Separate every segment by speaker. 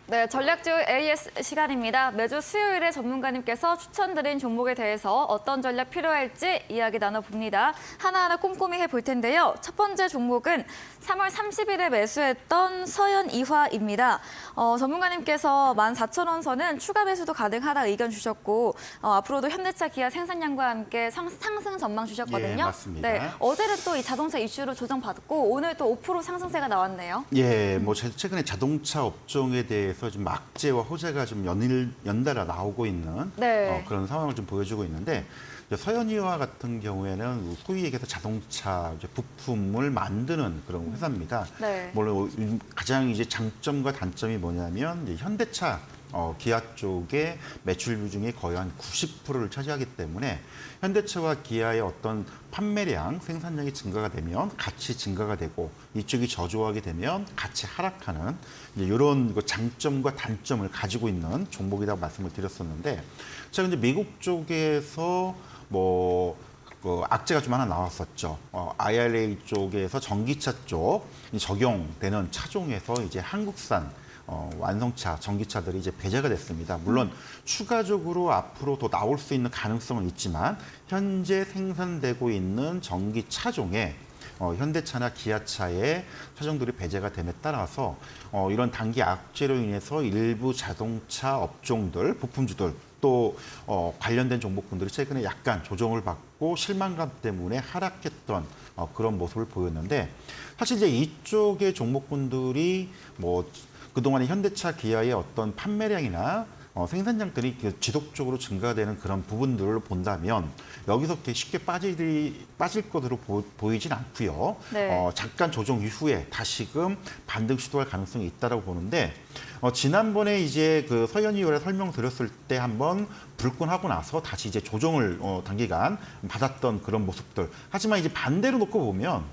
Speaker 1: 네, 전략주 AS 시간입니다. 매주 수요일에 전문가님께서 추천드린 종목에 대해서 어떤 전략 필요할지 이야기 나눠봅니다. 하나하나 꼼꼼히 해볼 텐데요. 첫 번째 종목은 3월 30일에 매수했던 서현이화입니다. 전문가님께서 14,000원 선은 추가 매수도 가능하다 의견 주셨고 앞으로도 현대차, 기아 생산량과 함께 상승 전망 주셨거든요.
Speaker 2: 예, 맞습니다.
Speaker 1: 네, 어제는 또 이 자동차 이슈로 조정받고 오늘 또 5% 상승세가 나왔네요.
Speaker 2: 예, 뭐 최근에 자동차 업종에 대해서 좀 악재와 호재가 좀 연달아 나오고 있는
Speaker 1: 네.
Speaker 2: 그런 상황을 좀 보여주고 있는데 서현이와 같은 경우에는 소위 얘기해서 자동차 이제 부품을 만드는 그런 회사입니다.
Speaker 1: 네.
Speaker 2: 물론 가장 이제 장점과 단점이 뭐냐면 이제 현대차 기아 쪽의 매출 비중이 거의 한 90%를 차지하기 때문에 현대차와 기아의 어떤 판매량, 생산량이 증가가 되면 같이 증가가 되고 이쪽이 저조하게 되면 같이 하락하는 이제 이런 장점과 단점을 가지고 있는 종목이라고 말씀을 드렸었는데 제가 이제 미국 쪽에서 악재가 좀 하나 나왔었죠. IRA 쪽에서 전기차 쪽 적용되는 차종에서 이제 한국산 완성차, 전기차들이 이제 배제가 됐습니다. 물론 추가적으로 앞으로 더 나올 수 있는 가능성은 있지만 현재 생산되고 있는 전기차종에 현대차나 기아차의 차종들이 배제가 됨에 따라서 이런 단기 악재로 인해서 일부 자동차 업종들, 부품주들 또 관련된 종목군들이 최근에 약간 조정을 받고 실망감 때문에 하락했던 그런 모습을 보였는데 사실 이제 이쪽의 종목군들이 그동안에 현대차, 기아의 어떤 판매량이나 생산량들이 지속적으로 증가되는 그런 부분들을 본다면 여기서 이렇게 쉽게 빠질 것으로 보이진 않고요.
Speaker 1: 네.
Speaker 2: 잠깐 조정 이후에 다시금 반등 시도할 가능성이 있다고 보는데 지난번에 이제 그 서현이월에 설명드렸을 때 한번 불끈하고 나서 다시 이제 조정을 단기간 받았던 그런 모습들. 하지만 이제 반대로 놓고 보면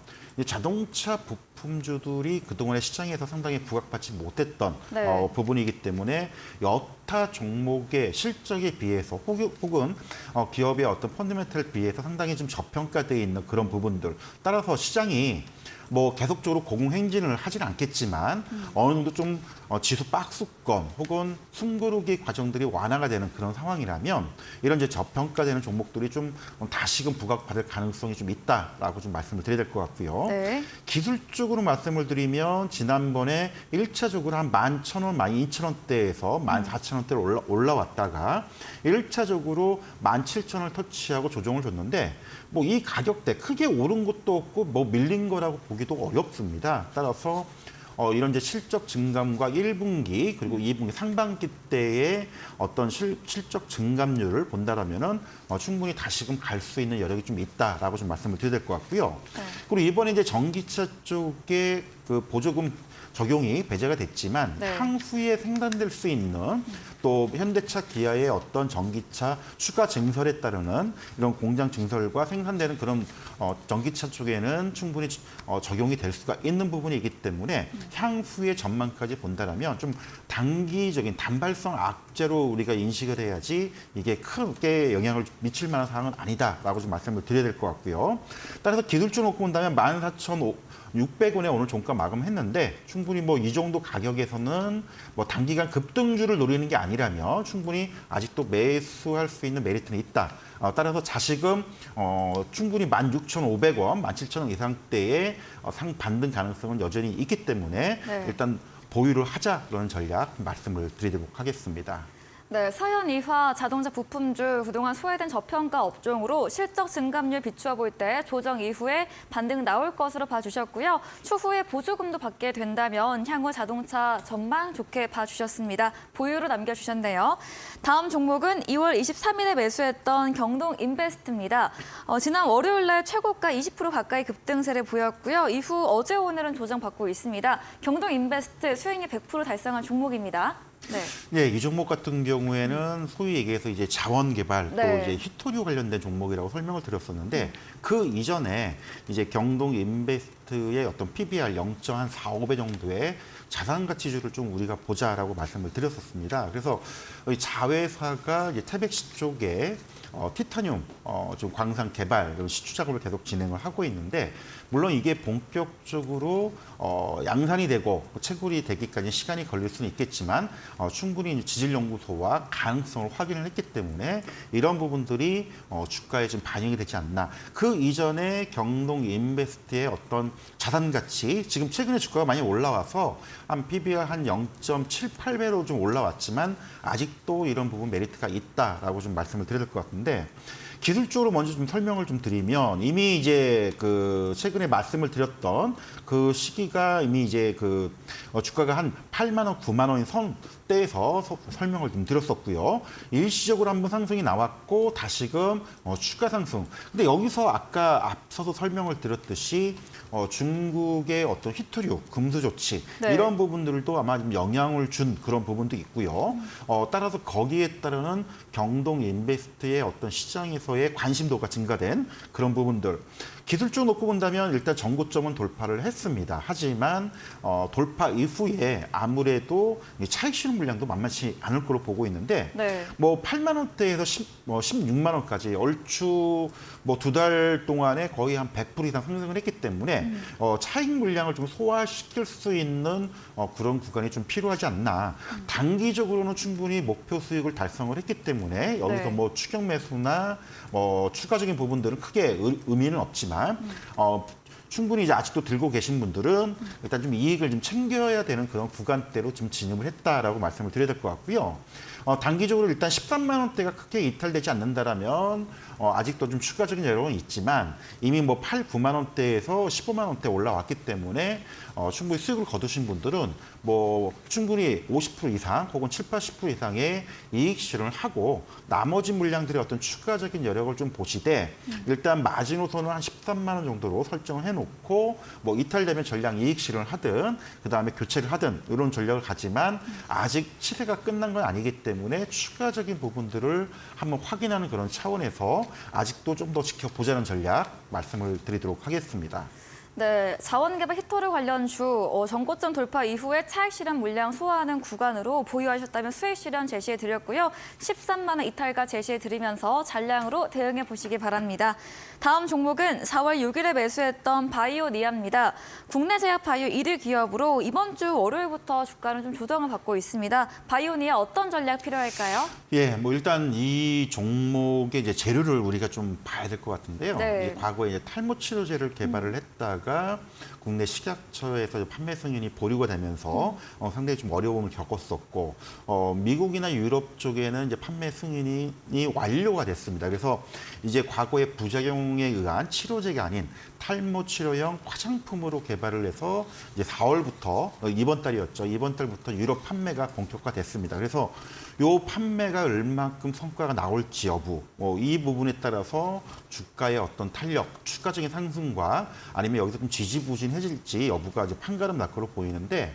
Speaker 2: 자동차 부품주들이 그동안의 시장에서 상당히 부각받지 못했던
Speaker 1: 네.
Speaker 2: 부분이기 때문에 여타 종목의 실적에 비해서 혹은 기업의 어떤 펀더멘털에 비해서 상당히 좀 저평가되어 있는 그런 부분들. 따라서 시장이 계속적으로 고공행진을 하지는 않겠지만 어느 정도 좀 지수 박스권 혹은 숨고르기 과정들이 완화가 되는 그런 상황이라면 이런 이제 저평가되는 종목들이 좀 다시금 부각받을 가능성이 좀 있다라고 좀 말씀을 드려야 될 것 같고요.
Speaker 1: 네.
Speaker 2: 기술적으로 말씀을 드리면 지난번에 1차적으로 한 11,000원, 12,000원대에서 14,000원대로 올라왔다가 1차적으로 17,000원을 터치하고 조정을 줬는데 이 가격대 크게 오른 것도 없고 밀린 거라고 보기도 어렵습니다. 따라서 이런 이제 실적 증감과 1분기 그리고 2분기 상반기 때의 어떤 실적 증감률을 본다라면은 충분히 다시금 갈 수 있는 여력이 좀 있다라고 좀 말씀을 드려야 될 것 같고요.
Speaker 1: 네.
Speaker 2: 그리고 이번에 이제 전기차 쪽에 그 보조금 적용이 배제가 됐지만
Speaker 1: 네.
Speaker 2: 향후에 생산될 수 있는 또 현대차, 기아의 어떤 전기차 추가 증설에 따르는 이런 공장 증설과 생산되는 그런 전기차 쪽에는 충분히 적용이 될 수가 있는 부분이기 때문에 향후의 전망까지 본다라면 좀 단기적인 단발성 악재로 우리가 인식을 해야지 이게 크게 영향을 미칠 만한 사항은 아니다라고 좀 말씀을 드려야 될 것 같고요. 따라서 기술주 놓고 본다면 14,600원에 오늘 종가 마감했는데 충분히 이 정도 가격에서는 단기간 급등주를 노리는 게 아니라면 충분히 아직도 매수할 수 있는 메리트는 있다. 따라서 자시금 충분히 16,500원, 17,000원 이상대의 반등 가능성은 여전히 있기 때문에
Speaker 1: 네.
Speaker 2: 일단 보유를 하자라는 전략 말씀을 드리도록 하겠습니다.
Speaker 1: 네, 서현이화 자동차 부품주 그동안 소외된 저평가 업종으로 실적 증감률 비추어 볼 때 조정 이후에 반등 나올 것으로 봐주셨고요. 추후에 보조금도 받게 된다면 향후 자동차 전망 좋게 봐주셨습니다. 보유로 남겨주셨네요. 다음 종목은 2월 23일에 매수했던 경동인베스트입니다. 지난 월요일 날 최고가 20% 가까이 급등세를 보였고요. 이후 어제 오늘은 조정받고 있습니다. 경동인베스트 수익률 100% 달성한 종목입니다. 네.
Speaker 2: 네, 이 종목 같은 경우에는 소위 얘기해서 이제 자원 개발 또
Speaker 1: 네.
Speaker 2: 이제 히토류 관련된 종목이라고 설명을 드렸었는데 그 이전에 이제 경동 인베스트의 어떤 PBR 0.4, 5배 정도의 자산 가치주를 좀 우리가 보자라고 말씀을 드렸었습니다. 그래서 이 자회사가 이제 태백시 쪽에 티타늄 좀 광산 개발 시추 작업을 계속 진행을 하고 있는데 물론 이게 본격적으로 양산이 되고 채굴이 되기까지 시간이 걸릴 수는 있겠지만 충분히 지질연구소와 가능성을 확인을 했기 때문에 이런 부분들이 주가에 좀 반영이 되지 않나. 그 이전에 경동 인베스트의 어떤 자산 가치, 지금 최근에 주가가 많이 올라와서 한 PBR 한 0.78배로 좀 올라왔지만 아직도 이런 부분 메리트가 있다라고 좀 말씀을 드려야 될 것 같은데, 기술적으로 먼저 좀 설명을 좀 드리면, 이미 이제 그 최근에 말씀을 드렸던 그 시기가 이미 이제 그 주가가 한 8만 원, 9만 원인 선대에서 설명을 좀 드렸었고요. 일시적으로 한번 상승이 나왔고 다시금 추가 상승. 근데 여기서 아까 앞서서 설명을 드렸듯이 중국의 어떤 히토류, 금수 조치
Speaker 1: 네.
Speaker 2: 이런 부분들도 아마 좀 영향을 준 그런 부분도 있고요. 따라서 거기에 따르는 경동 인베스트의 어떤 시장에서의 관심도가 증가된 그런 부분들. 기술적으로 놓고 본다면 일단 전고점은 돌파를 했습니다. 하지만 돌파 이후에 아무래도 차익 실현 물량도 만만치 않을 거로 보고 있는데,
Speaker 1: 네.
Speaker 2: 뭐 8만 원대에서 16만 원까지 얼추 뭐 2달 동안에 거의 한 100% 이상 상승을 했기 때문에 차익 물량을 좀 소화시킬 수 있는 그런 구간이 좀 필요하지 않나. 단기적으로는 충분히 목표 수익을 달성을 했기 때문에 여기서
Speaker 1: 네.
Speaker 2: 뭐 추격 매수나 추가적인 부분들은 크게 의미는 없지만 충분히 이제 아직도 들고 계신 분들은 일단 좀 이익을 좀 챙겨야 되는 그런 구간대로 좀 진입을 했다라고 말씀을 드려야 될 것 같고요. 단기적으로 일단 13만 원대가 크게 이탈되지 않는다라면 아직도 좀 추가적인 여력은 있지만 이미 뭐 8, 9만 원대에서 15만 원대 올라왔기 때문에 충분히 수익을 거두신 분들은 뭐 충분히 50% 이상 혹은 7, 80% 이상의 이익 실현을 하고 나머지 물량들의 어떤 추가적인 여력을 좀 보시되, 일단 마지노선은 한 13만 원 정도로 설정을 해놓고 뭐 이탈되면 전량 이익 실현을 하든 그다음에 교체를 하든 이런 전략을 가지만 아직 시세가 끝난 건 아니기 때문에 추가적인 부분들을 한번 확인하는 그런 차원에서 아직도 좀 더 지켜보자는 전략 말씀을 드리도록 하겠습니다.
Speaker 1: 네, 자원개발 히토류 관련 주 전고점 돌파 이후에 차익 실현 물량 소화하는 구간으로 보유하셨다면 수익 실현 제시해 드렸고요. 13만 원 이탈가 제시해 드리면서 잔량으로 대응해 보시기 바랍니다. 다음 종목은 4월 6일에 매수했던 바이오니아입니다. 국내 제약 바이오 1위 기업으로 이번 주 월요일부터 주가는 좀 조정을 받고 있습니다. 바이오니아 어떤 전략 필요할까요?
Speaker 2: 예, 뭐 일단 이 종목의 이제 재료를 우리가 좀 봐야 될 것 같은데요.
Speaker 1: 네.
Speaker 2: 이 과거에 이제 탈모 치료제를 개발을 했다가 국내 식약처에서 판매 승인이 보류가 되면서 상당히 좀 어려움을 겪었었고, 미국이나 유럽 쪽에는 이제 판매 승인이 완료가 됐습니다. 그래서 이제 과거의 부작용에 의한 치료제가 아닌 탈모 치료용 화장품으로 개발을 해서 이제 4월부터 이번 달이었죠. 이번 달부터 유럽 판매가 본격화됐습니다. 그래서 요 판매가 얼만큼 성과가 나올지 여부, 이 부분에 따라서 주가의 어떤 탄력, 추가적인 상승과 아니면 여기서 좀 지지부진해질지 여부가 이제 판가름 날 거로 보이는데,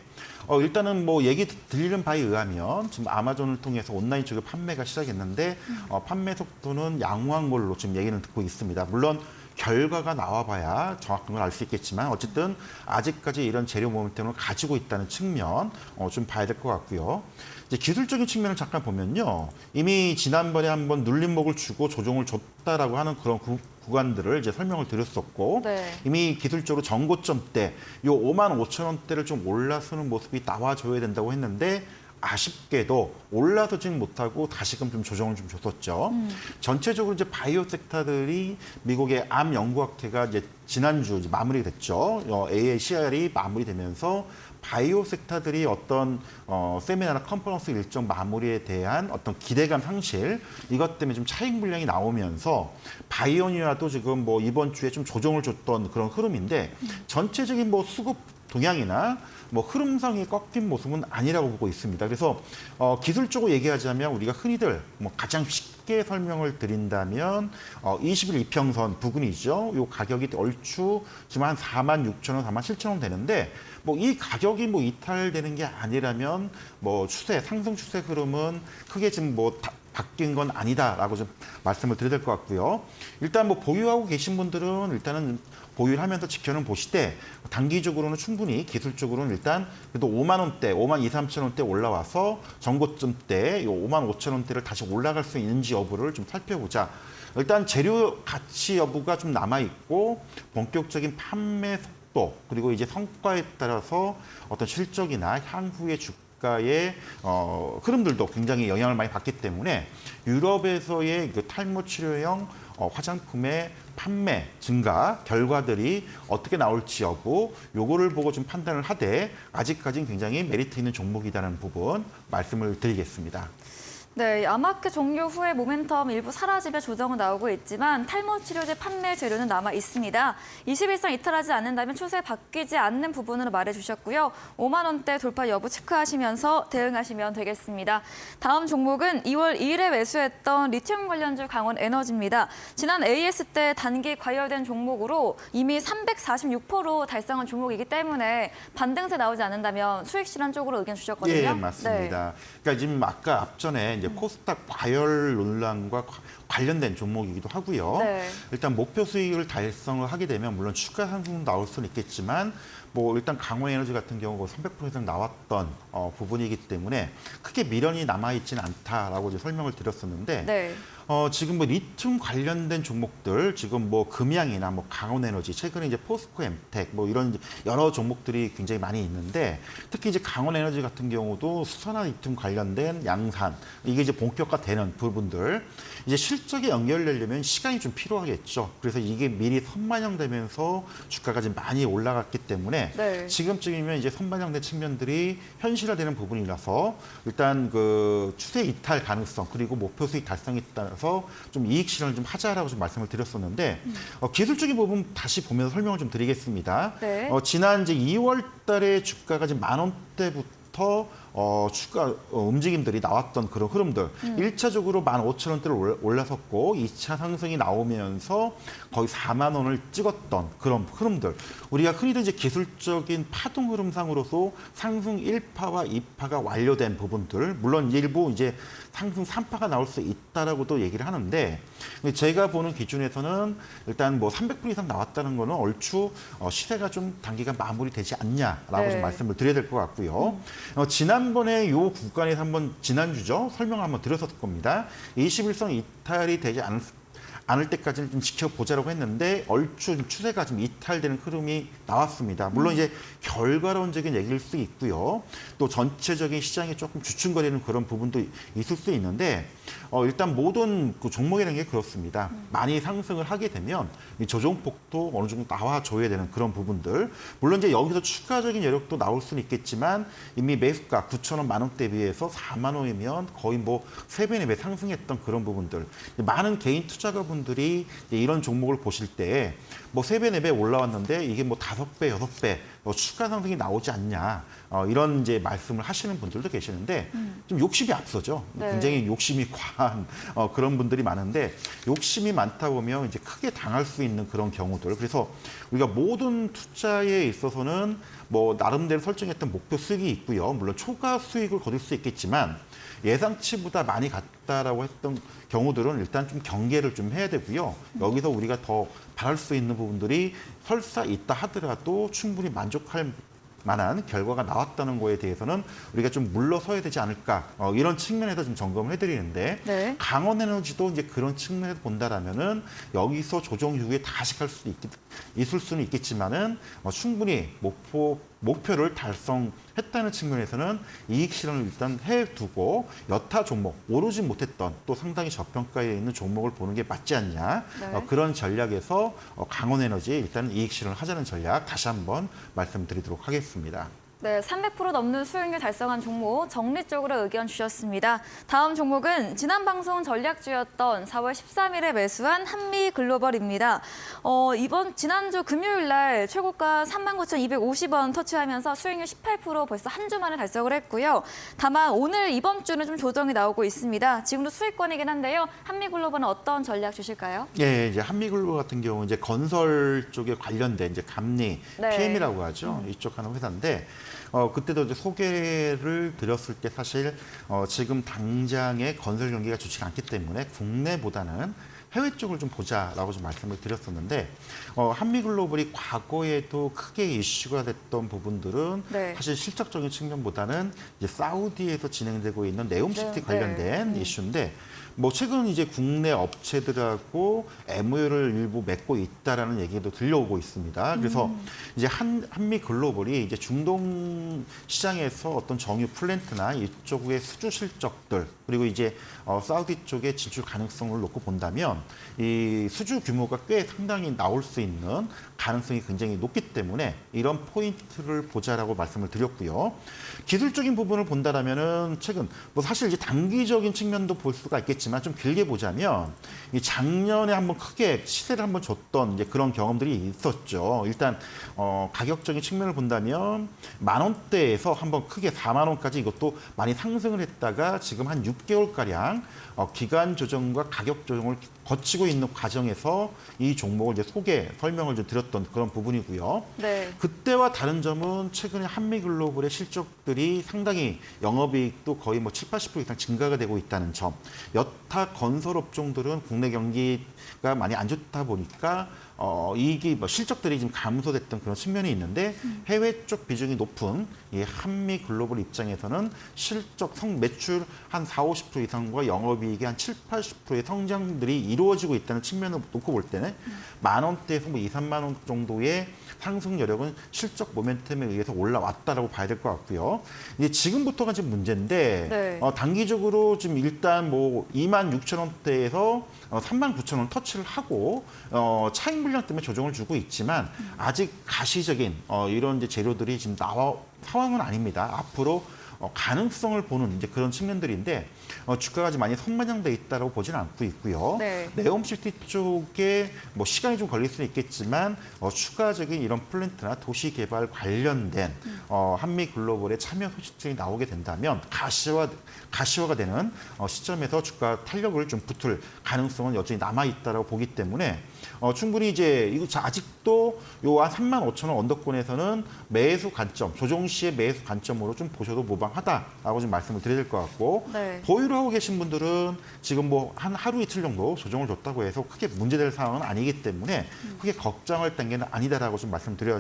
Speaker 2: 일단은 뭐 얘기 들리는 바에 의하면 지금 아마존을 통해서 온라인 쪽에 판매가 시작했는데 판매 속도는 양호한 걸로 지금 얘기는 듣고 있습니다. 물론 결과가 나와봐야 정확한 걸 알 수 있겠지만 어쨌든 아직까지 이런 재료 모멘텀을 가지고 있다는 측면 좀 봐야 될 것 같고요. 이제 기술적인 측면을 잠깐 보면요, 이미 지난번에 한번 눌림목을 주고 조정을 줬다라고 하는 그런 구간들을 이제 설명을 드렸었고,
Speaker 1: 네.
Speaker 2: 이미 기술적으로 전고점 때 요 5만 5천 원대를 좀 올라서는 모습이 나와줘야 된다고 했는데 아쉽게도 올라서지는 못하고 다시금 좀 조정을 좀 줬었죠. 전체적으로 이제 바이오 섹터들이 미국의 암 연구학회가 이제 지난주 이제 마무리됐죠. AACR이 마무리되면서 바이오 섹터들이 어떤 세미나나 컨퍼런스 일정 마무리에 대한 어떤 기대감 상실, 이것 때문에 좀 차익 물량이 나오면서 바이오니아도 지금 뭐 이번 주에 좀 조정을 줬던 그런 흐름인데, 전체적인 뭐 수급 동향이나 뭐 흐름상이 꺾인 모습은 아니라고 보고 있습니다. 그래서 기술적으로 얘기하자면 우리가 흔히들 뭐 가장 쉽게 설명을 드린다면 20일 이평선 부근이죠. 요 가격이 얼추 지금 한 4만 6천 원, 4만 7천 원 되는데, 뭐 이 가격이 뭐 이탈되는 게 아니라면 뭐 추세, 상승 추세 흐름은 크게 지금 뭐 바뀐 건 아니다라고 좀 말씀을 드려야 될 것 같고요. 일단 뭐 보유하고 계신 분들은 일단은 보유를 하면서 지켜는 보시되 단기적으로는 충분히 기술적으로는 일단 그래도 5만 원대, 5만 2, 3천 원대 올라와서 전고점 때 5만 5천 원대를 다시 올라갈 수 있는지 여부를 좀 살펴보자. 일단 재료 가치 여부가 좀 남아 있고 본격적인 판매 속도 그리고 이제 성과에 따라서 어떤 실적이나 향후의 주가의 흐름들도 굉장히 영향을 많이 받기 때문에 유럽에서의 그 탈모 치료용 화장품의 판매 증가 결과들이 어떻게 나올지 여부 요거를 보고 좀 판단을 하되 아직까지는 굉장히 메리트 있는 종목이라는 부분 말씀을 드리겠습니다.
Speaker 1: 네, 암마켓 종료 후에 모멘텀 일부 사라지며 조정은 나오고 있지만 탈모 치료제 판매 재료는 남아 있습니다. 21선 이탈하지 않는다면 추세 바뀌지 않는 부분으로 말해주셨고요. 5만 원대 돌파 여부 체크하시면서 대응하시면 되겠습니다. 다음 종목은 2월 2일에 매수했던 리튬 관련주 강원에너지입니다. 지난 AS 때 단기 과열된 종목으로 이미 346% 달성한 종목이기 때문에 반등세 나오지 않는다면 수익 실현 쪽으로 의견 주셨거든요.
Speaker 2: 예, 맞습니다. 그러니까 지금 아까 앞전에 이제 코스닥 과열 논란과 관련된 종목이기도 하고요.
Speaker 1: 네.
Speaker 2: 일단 목표 수익을 달성을 하게 되면 물론 주가 상승 나올 수는 있겠지만 뭐 일단 강원에너지 같은 경우 300% 이상 나왔던 부분이기 때문에 크게 미련이 남아있지는 않다라고 이제 설명을 드렸었는데
Speaker 1: 네.
Speaker 2: 지금 뭐 리튬 관련된 종목들 지금 뭐 금양이나 뭐 강원에너지 최근에 이제 포스코 엠텍 뭐 이런 여러 종목들이 굉장히 많이 있는데 특히 이제 강원에너지 같은 경우도 수산화 리튬 관련된 양산 이게 이제 본격화되는 부분들 이제 실적에 연결되려면 시간이 좀 필요하겠죠. 그래서 이게 미리 선반영되면서 주가가 좀 많이 올라갔기 때문에
Speaker 1: 네.
Speaker 2: 지금쯤이면 이제 선반영된 측면들이 현실화되는 부분이라서 일단 그 추세 이탈 가능성 그리고 목표 수익 달성에 따라서 좀 이익 실현을 좀 하자라고 좀 말씀을 드렸었는데 기술적인 부분 다시 보면서 설명을 좀 드리겠습니다.
Speaker 1: 네.
Speaker 2: 지난 이제 2월 달에 주가가 지금 10,000원대부터 주가 움직임들이 나왔던 그런 흐름들. 1차적으로 15,000원대를 올라섰고 2차 상승이 나오면서 거의 4만 원을 찍었던 그런 흐름들. 우리가 흔히들 이제 기술적인 파동 흐름상으로서 상승 1파와 2파가 완료된 부분들. 물론 일부 이제 상승 3파가 나올 수 있다라고도 얘기를 하는데 제가 보는 기준에서는 일단 뭐 300% 이상 나왔다는 거는 얼추 시세가 좀 단기간 마무리되지 않냐라고
Speaker 1: 네.
Speaker 2: 좀 말씀을 드려야 될 것 같고요. 지난번에 요 구간에서 한번 지난주죠 설명 한번 드렸었을 겁니다. 21선 이탈이 되지 않을 때까지는 좀 지켜보자라고 했는데 얼추 추세가 좀 이탈되는 흐름이 나왔습니다. 물론 이제 결과론적인 얘기일 수 있고요. 또 전체적인 시장이 조금 주춤거리는 그런 부분도 있을 수 있는데 일단 모든 그 종목이라는 게 그렇습니다. 많이 상승을 하게 되면 이 조정폭도 어느 정도 나와줘야 되는 그런 부분들. 물론 이제 여기서 추가적인 여력도 나올 수는 있겠지만 이미 매수가 9,000원, 만 원대에 비해서 4만 원이면 거의 뭐 3배, 4배 상승했던 그런 부분들. 많은 개인 투자가분들이 이런 종목을 보실 때 뭐 3배, 4배 올라왔는데 이게 뭐 5배, 6배 추가 상승이 나오지 않냐 이런 이제 말씀을 하시는 분들도 계시는데 좀 욕심이 앞서죠.
Speaker 1: 네.
Speaker 2: 굉장히 욕심이 과한 그런 분들이 많은데 욕심이 많다 보면 이제 크게 당할 수 있는 그런 경우들. 그래서 우리가 모든 투자에 있어서는 뭐 나름대로 설정했던 목표 수익이 있고요. 물론 초과 수익을 거둘 수 있겠지만 예상치보다 많이 갔다라고 했던 경우들은 일단 좀 경계를 좀 해야 되고요. 여기서 우리가 더 바랄 수 있는 부분들이 설사 있다 하더라도 충분히 만족할 만한 결과가 나왔다는 거에 대해서는 우리가 좀 물러서야 되지 않을까 이런 측면에서 좀 점검을 해드리는데
Speaker 1: 네.
Speaker 2: 강원에너지도 이제 그런 측면에서 본다라면은 여기서 조정 이후에 다시 갈 수도 있을 수는 있겠지만은 충분히 목표를 달성했다는 측면에서는 이익 실현을 일단 해두고 여타 종목 오르지 못했던 또 상당히 저평가에 있는 종목을 보는 게 맞지 않냐
Speaker 1: 네.
Speaker 2: 그런 전략에서 강원에너지 일단 이익 실현을 하자는 전략 다시 한번 말씀드리도록 하겠습니다.
Speaker 1: 네, 300% 넘는 수익률 달성한 종목 정리 쪽으로 의견 주셨습니다. 다음 종목은 지난 방송 전략주였던 4월 13일에 매수한 한미글로벌입니다. 지난주 금요일 날 최고가 39,250원 터치하면서 수익률 18% 벌써 한 주 만에 달성을 했고요. 다만 오늘 이번 주는 좀 조정이 나오고 있습니다. 지금도 수익권이긴 한데요. 한미글로벌은 어떤 전략 주실까요?
Speaker 2: 예, 이제 한미글로벌 같은 경우 이제 건설 쪽에 관련된 이제 감리
Speaker 1: 네.
Speaker 2: PM이라고 하죠. 이쪽 하는 회사인데 그때도 이제 소개를 드렸을 때 사실 지금 당장의 건설 경기가 좋지가 않기 때문에 국내보다는 해외 쪽을 좀 보자라고 좀 말씀을 드렸었는데 한미글로벌이 과거에도 크게 이슈가 됐던 부분들은
Speaker 1: 네.
Speaker 2: 사실 실적적인 측면보다는 이제 사우디에서 진행되고 있는 네옴시티
Speaker 1: 네,
Speaker 2: 관련된 이슈인데 뭐 최근 이제 국내 업체들하고 MOU를 일부 맺고 있다라는 얘기도 들려오고 있습니다. 그래서 이제 한미 글로벌이 이제 중동 시장에서 어떤 정유 플랜트나 이쪽의 수주 실적들 그리고 이제 사우디 쪽의 진출 가능성을 놓고 본다면 이 수주 규모가 꽤 상당히 나올 수 있는 가능성이 굉장히 높기 때문에 이런 포인트를 보자라고 말씀을 드렸고요. 기술적인 부분을 본다라면은 최근 뭐 사실 이제 단기적인 측면도 볼 수가 있겠지만 좀 길게 보자면 이 작년에 한번 크게 시세를 한번 줬던 이제 그런 경험들이 있었죠. 일단 가격적인 측면을 본다면 10,000원대에서 한번 크게 40,000원까지 이것도 많이 상승을 했다가 지금 한 6개월 가량 기간 조정과 가격 조정을 거치고 있는 과정에서 이 종목을 이제 설명을 좀 드렸던 그런 부분이고요.
Speaker 1: 네.
Speaker 2: 그때와 다른 점은 최근에 한미글로벌의 실적들이 상당히 영업이익도 거의 뭐 7, 80% 이상 증가가 되고 있다는 점. 여타 건설 업종들은 국내 경기가 많이 안 좋다 보니까 이익이 뭐 실적들이 좀 감소됐던 그런 측면이 있는데 해외 쪽 비중이 높은 이 한미 글로벌 입장에서는 실적 매출 한 4, 50% 이상과 영업이익이 한 7, 80%의 성장들이 이루어지고 있다는 측면을 놓고 볼 때는 10,000원대에서 뭐 2, 3만 원 정도의 상승 여력은 실적 모멘텀에 의해서 올라왔다라고 봐야 될 것 같고요. 이제 지금부터가 지금 문제인데
Speaker 1: 네.
Speaker 2: 단기적으로 지금 일단 뭐 26,000원대에서 39,000원 터치를 하고 차익 물량 때문에 조정을 주고 있지만 아직 가시적인 이런 이제 재료들이 지금 상황은 아닙니다. 앞으로 가능성을 보는 이제 그런 측면들인데 주가가 아직 많이 선반영돼 있다고 보지는 않고 있고요.
Speaker 1: 네.
Speaker 2: 네옴시티 쪽에 뭐 시간이 좀 걸릴 수는 있겠지만 추가적인 이런 플랜트나 도시 개발 관련된 한미 글로벌의 참여 소식들이 나오게 된다면 가시화가 되는 시점에서 주가 탄력을 좀 붙을 가능성은 여전히 남아 있다고 보기 때문에 충분히 이제 이거 아직도 요 한 35,000원 언더권에서는 매수 관점, 조정 시의 매수 관점으로 좀 보셔도 무방하다라고 좀 말씀을 드려야 될 것 같고
Speaker 1: 네.
Speaker 2: 보유를 하고 계신 분들은 지금 뭐 한 하루 이틀 정도 조정을 줬다고 해서 크게 문제될 상황은 아니기 때문에 크게 걱정할 단계는 아니다라고 좀 말씀드리고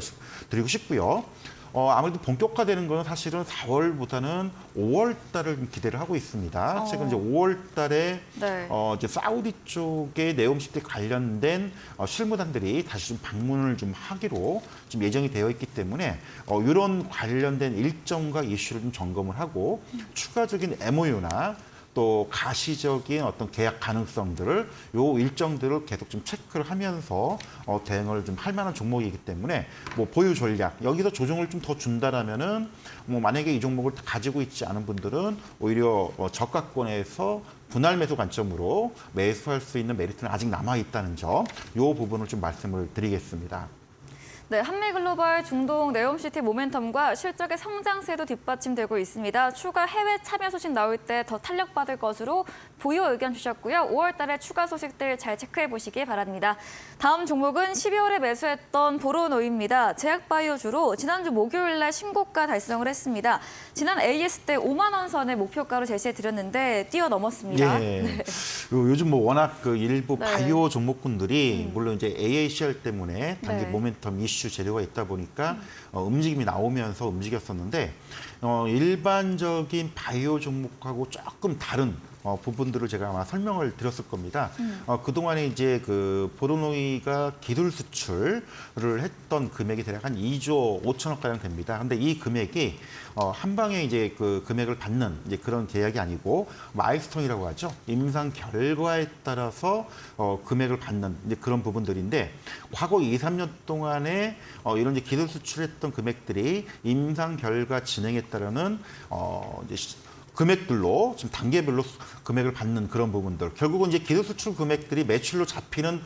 Speaker 2: 싶고요. 아무래도 본격화되는 거는 사실은 4월보다는 5월 달을 기대를 하고 있습니다. 최근 이제 5월 달에
Speaker 1: 네.
Speaker 2: 이제 사우디 쪽의 네옴시티 관련된 실무단들이 다시 좀 방문을 좀 하기로 좀 예정이 되어 있기 때문에 이런 관련된 일정과 이슈를 좀 점검을 하고 추가적인 MOU나 또 가시적인 어떤 계약 가능성들을 요 일정들을 계속 좀 체크를 하면서 대응을 좀 할 만한 종목이기 때문에 뭐 보유 전략 여기서 조정을 좀 더 준다라면은 뭐 만약에 이 종목을 가지고 있지 않은 분들은 오히려 저가권에서 분할 매수 관점으로 매수할 수 있는 메리트는 아직 남아 있다는 점, 요 부분을 좀 말씀을 드리겠습니다.
Speaker 1: 네, 한미글로벌 중동 네옴시티 모멘텀과 실적의 성장세도 뒷받침되고 있습니다. 추가 해외 참여 소식 나올 때 더 탄력받을 것으로 보유 의견 주셨고요. 5월 달에 추가 소식들 잘 체크해 보시기 바랍니다. 다음 종목은 12월에 매수했던 보로노입니다. 제약바이오주로 지난주 목요일 날 신고가 달성을 했습니다. 지난 AS 때 5만 원 선의 목표가로 제시해 드렸는데 뛰어넘었습니다.
Speaker 2: 예.
Speaker 1: 네.
Speaker 2: 요즘 뭐 워낙 그 일부
Speaker 1: 네.
Speaker 2: 바이오 종목군들이 물론 이제 AACR 때문에 단기
Speaker 1: 네.
Speaker 2: 모멘텀 이슈 재료가 있다 보니까 움직임이 나오면서 움직였었는데 일반적인 바이오 종목하고 조금 다른 부분들을 제가 아마 설명을 드렸을 겁니다. 그동안에 이제 그 보로노이가 기술 수출을 했던 금액이 대략 한 2조 5천억 가량 됩니다. 근데 이 금액이 한 방에 이제 그 금액을 받는 이제 그런 계약이 아니고 마일스톤이라고 하죠. 임상 결과에 따라서 금액을 받는 이제 그런 부분들인데 과거 2, 3년 동안에 이런 이제 기술 수출했던 금액들이 임상 결과 진행에 따르는 이제 금액들로 지금 단계별로 금액을 받는 그런 부분들. 결국은 이제 기술 수출 금액들이 매출로 잡히는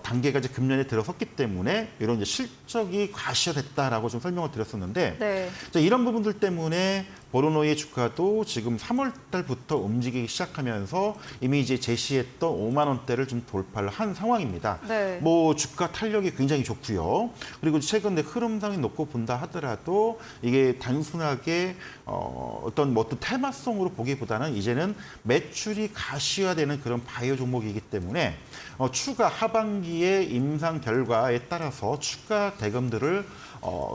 Speaker 2: 단계가 이제 금년에 들어섰기 때문에 이런 이제 실적이 과시화됐다라고 좀 설명을 드렸었는데
Speaker 1: 네.
Speaker 2: 자, 이런 부분들 때문에 보로노의 주가도 지금 3월 달부터 움직이기 시작하면서 이미 이제 제시했던 5만 원대를 좀 돌파를 한 상황입니다.
Speaker 1: 네.
Speaker 2: 뭐 주가 탄력이 굉장히 좋고요. 그리고 최근에 흐름상에 놓고 본다 하더라도 이게 단순하게 어떤 뭐 어떤 테마성으로 보기보다는 이제는 매출이 가시화되는 그런 바이오 종목이기 때문에 추가 하반기의 임상 결과에 따라서 추가 대금들을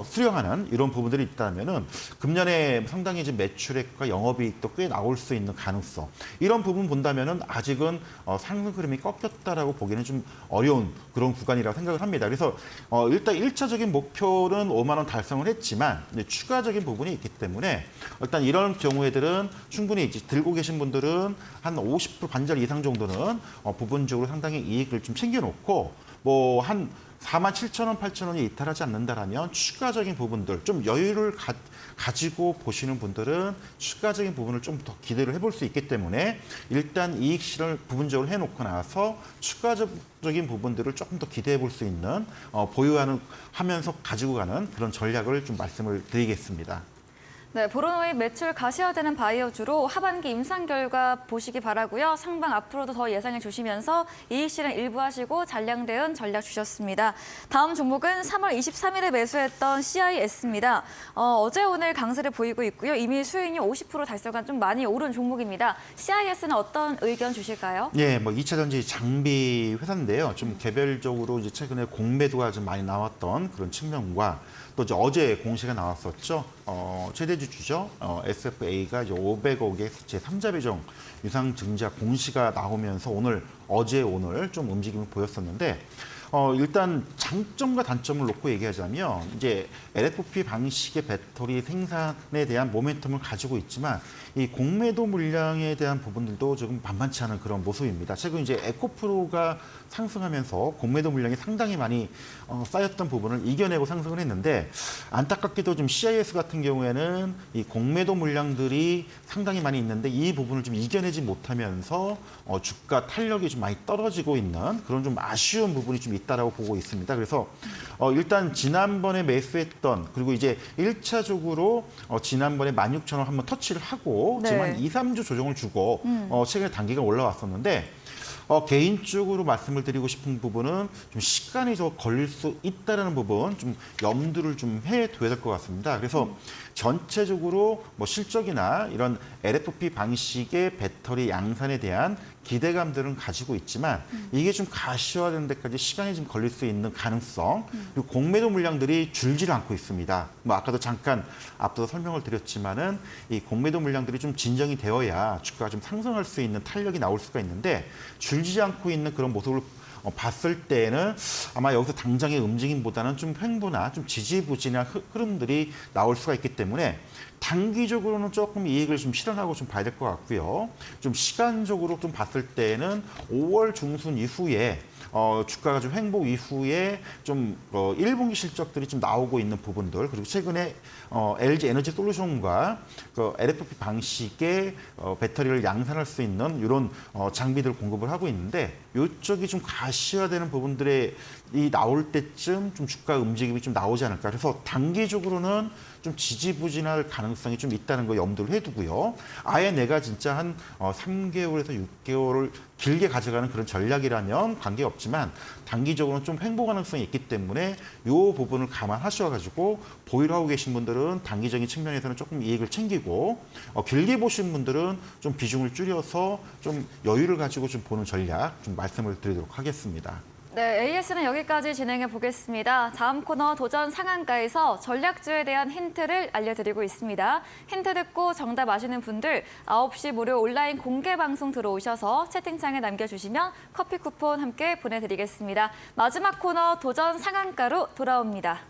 Speaker 2: 수령하는 이런 부분들이 있다면은 금년에 상당히 이제 매출액과 영업이익도 꽤 나올 수 있는 가능성 이런 부분 본다면은 아직은 상승 흐름이 꺾였다라고 보기는 좀 어려운 그런 구간이라고 생각을 합니다. 그래서 일단 1차적인 목표는 5만 원 달성을 했지만 이제 추가적인 부분이 있기 때문에 일단 이런 경우에들은 충분히 이제 들고 계신 분들은 한 50% 반절 이상 정도는 부분적으로 상당히 이익을 좀 챙겨놓고 뭐 한 47,000원, 8,000원이 이탈하지 않는다라면 추가적인 부분들, 좀 여유를 가지고 보시는 분들은 추가적인 부분을 좀 더 기대를 해볼 수 있기 때문에 일단 이익 실현을 부분적으로 해놓고 나서 추가적인 부분들을 조금 더 기대해 볼 수 있는 하면서 가지고 가는 그런 전략을 좀 말씀을 드리겠습니다.
Speaker 1: 네, 보로노의 매출 가시화되는 바이오주로 하반기 임상 결과 보시기 바라고요. 상방 앞으로도 더 예상해 주시면서 이익 실현 일부 하시고 잔량 대응 전략 주셨습니다. 다음 종목은 3월 23일에 매수했던 CIS입니다. 어제 오늘 강세를 보이고 있고요. 이미 수익률 50% 달성한 좀 많이 오른 종목입니다. CIS는 어떤 의견 주실까요?
Speaker 2: 예, 뭐 2차 전지 장비 회사인데요. 좀 개별적으로 이제 최근에 공매도가 좀 많이 나왔던 그런 측면과 또 이제 어제 공시가 나왔었죠. 최대주주죠. SFA가 이제 500억의 제3자 배정 유상 증자 공시가 나오면서 어제 오늘 좀 움직임을 보였었는데 일단 장점과 단점을 놓고 얘기하자면 이제 LFP 방식의 배터리 생산에 대한 모멘텀을 가지고 있지만 이 공매도 물량에 대한 부분들도 조금 만만치 않은 그런 모습입니다. 최근 이제 에코프로가 상승하면서 공매도 물량이 상당히 많이 쌓였던 부분을 이겨내고 상승을 했는데 안타깝게도 좀 CIS 같은 경우에는 이 공매도 물량들이 상당히 많이 있는데 이 부분을 좀 이겨내지 못하면서 주가 탄력이 좀 많이 떨어지고 있는 그런 좀 아쉬운 부분이 좀 있다라고 보고 있습니다. 그래서 일단 지난번에 매수했던 그리고 이제 1차적으로 지난번에 16,000원 한번 터치를 하고
Speaker 1: 네.
Speaker 2: 지금 한 2, 3주 조정을 주고 최근에 단기가 올라왔었는데 개인적으로 말씀을 드리고 싶은 부분은 좀 시간이 더 걸릴 수 있다는 부분 좀 염두를 좀 해둬야 될 것 같습니다. 그래서 전체적으로 뭐 실적이나 이런 LFP 방식의 배터리 양산에 대한 기대감들은 가지고 있지만 이게 좀 가시화되는 데까지 시간이 좀 걸릴 수 있는 가능성 그리고 공매도 물량들이 줄지를 않고 있습니다. 뭐 아까도 잠깐 앞서서 설명을 드렸지만은 이 공매도 물량들이 좀 진정이 되어야 주가가 좀 상승할 수 있는 탄력이 나올 수가 있는데 줄지 않고 있는 그런 모습을 봤을 때는 아마 여기서 당장의 움직임보다는 좀 횡보나 좀 지지부진한 흐름들이 나올 수가 있기 때문에 단기적으로는 조금 이익을 좀 실현하고 좀 봐야 될 것 같고요. 좀 시간적으로 좀 봤을 때는 5월 중순 이후에 주가가 좀 횡보 이후에 좀 1분기 실적들이 좀 나오고 있는 부분들 그리고 최근에 LG 에너지 솔루션과 그 LFP 방식의 배터리를 양산할 수 있는 이런 장비들 공급을 하고 있는데 이쪽이 좀 가시화되는 부분들이 나올 때쯤 좀 주가 움직임이 좀 나오지 않을까. 그래서 단기적으로는 좀 지지부진할 가능성이 좀 있다는 거 염두를 해두고요. 아예 내가 진짜 한 3개월에서 6개월을 길게 가져가는 그런 전략이라면 관계없지만 단기적으로는 좀 횡보 가능성이 있기 때문에 이 부분을 감안하셔가지고 보유를 하고 계신 분들은 단기적인 측면에서는 조금 이익을 챙기고 길게 보신 분들은 좀 비중을 줄여서 좀 여유를 가지고 좀 보는 전략 좀 말씀을 드리도록 하겠습니다.
Speaker 1: 네, AS는 여기까지 진행해 보겠습니다. 다음 코너 도전 상한가에서 전략주에 대한 힌트를 알려드리고 있습니다. 힌트 듣고 정답 아시는 분들 9시 무료 온라인 공개 방송 들어오셔서 채팅창에 남겨주시면 커피 쿠폰 함께 보내드리겠습니다. 마지막 코너 도전 상한가로 돌아옵니다.